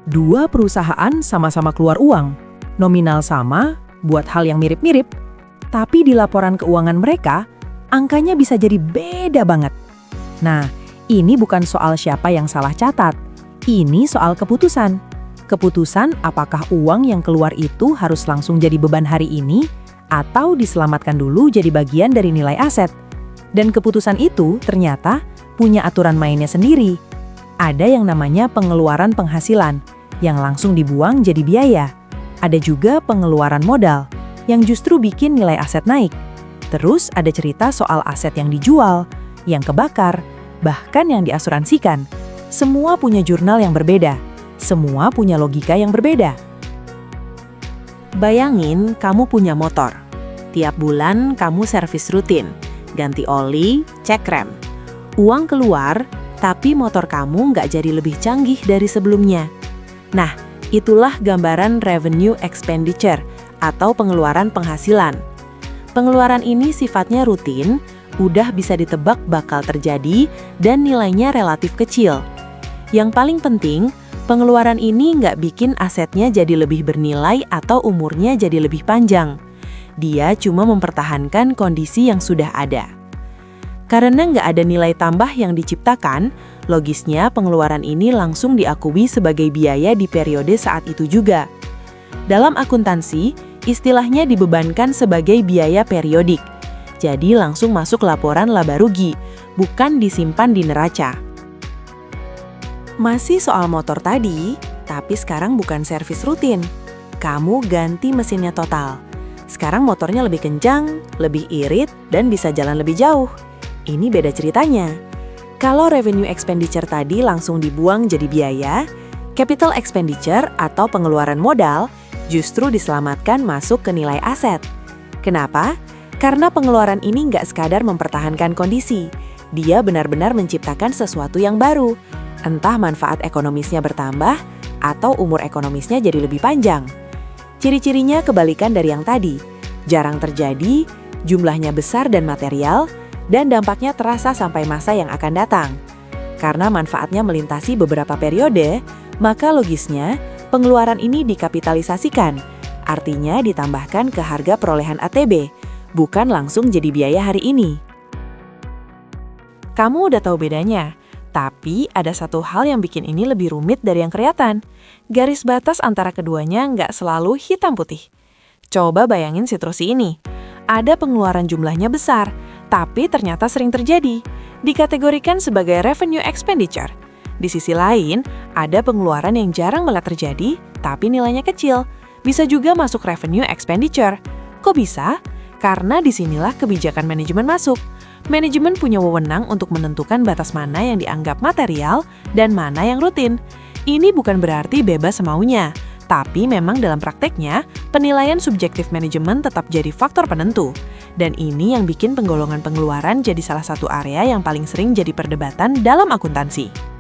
Dua perusahaan sama-sama keluar uang, nominal sama, buat hal yang mirip-mirip, tapi di laporan keuangan mereka, angkanya bisa jadi beda banget. Nah, ini bukan soal siapa yang salah catat, ini soal keputusan. Keputusan apakah uang yang keluar itu harus langsung jadi beban hari ini, atau diselamatkan dulu jadi bagian dari nilai aset. Dan keputusan itu ternyata punya aturan mainnya sendiri. Ada yang namanya pengeluaran penghasilan, yang langsung dibuang jadi biaya. Ada juga pengeluaran modal, yang justru bikin nilai aset naik. Terus ada cerita soal aset yang dijual, yang kebakar, bahkan yang diasuransikan. Semua punya jurnal yang berbeda. Semua punya logika yang berbeda. Bayangin kamu punya motor. Tiap bulan kamu servis rutin, ganti oli, cek rem. Uang keluar, tapi motor kamu nggak jadi lebih canggih dari sebelumnya. Nah, itulah gambaran revenue expenditure atau pengeluaran penghasilan. Pengeluaran ini sifatnya rutin, udah bisa ditebak bakal terjadi, dan nilainya relatif kecil. Yang paling penting, pengeluaran ini nggak bikin asetnya jadi lebih bernilai atau umurnya jadi lebih panjang. Dia cuma mempertahankan kondisi yang sudah ada. Karena nggak ada nilai tambah yang diciptakan, logisnya pengeluaran ini langsung diakui sebagai biaya di periode saat itu juga. Dalam akuntansi, istilahnya dibebankan sebagai biaya periodik. Jadi langsung masuk laporan laba rugi, bukan disimpan di neraca. Masih soal motor tadi, tapi sekarang bukan servis rutin. Kamu ganti mesinnya total. Sekarang motornya lebih kencang, lebih irit, dan bisa jalan lebih jauh. Ini beda ceritanya. Kalau revenue expenditure tadi langsung dibuang jadi biaya, capital expenditure atau pengeluaran modal justru diselamatkan masuk ke nilai aset. Kenapa? Karena pengeluaran ini nggak sekadar mempertahankan kondisi. Dia benar-benar menciptakan sesuatu yang baru. Entah manfaat ekonomisnya bertambah, atau umur ekonomisnya jadi lebih panjang. Ciri-cirinya kebalikan dari yang tadi. Jarang terjadi, jumlahnya besar dan material, dan dampaknya terasa sampai masa yang akan datang. Karena manfaatnya melintasi beberapa periode, maka logisnya pengeluaran ini dikapitalisasikan. Artinya ditambahkan ke harga perolehan ATB, bukan langsung jadi biaya hari ini. Kamu udah tahu bedanya, tapi ada satu hal yang bikin ini lebih rumit dari yang kelihatan. Garis batas antara keduanya nggak selalu hitam putih. Coba bayangin situasi ini. Ada pengeluaran jumlahnya besar, tapi ternyata sering terjadi. Dikategorikan sebagai revenue expenditure. Di sisi lain, ada pengeluaran yang jarang malah terjadi, tapi nilainya kecil. Bisa juga masuk revenue expenditure. Kok bisa? Karena disinilah kebijakan manajemen masuk. Manajemen punya wewenang untuk menentukan batas mana yang dianggap material dan mana yang rutin. Ini bukan berarti bebas semaunya, tapi memang dalam prakteknya, penilaian subjektif manajemen tetap jadi faktor penentu. Dan ini yang bikin penggolongan pengeluaran jadi salah satu area yang paling sering jadi perdebatan dalam akuntansi.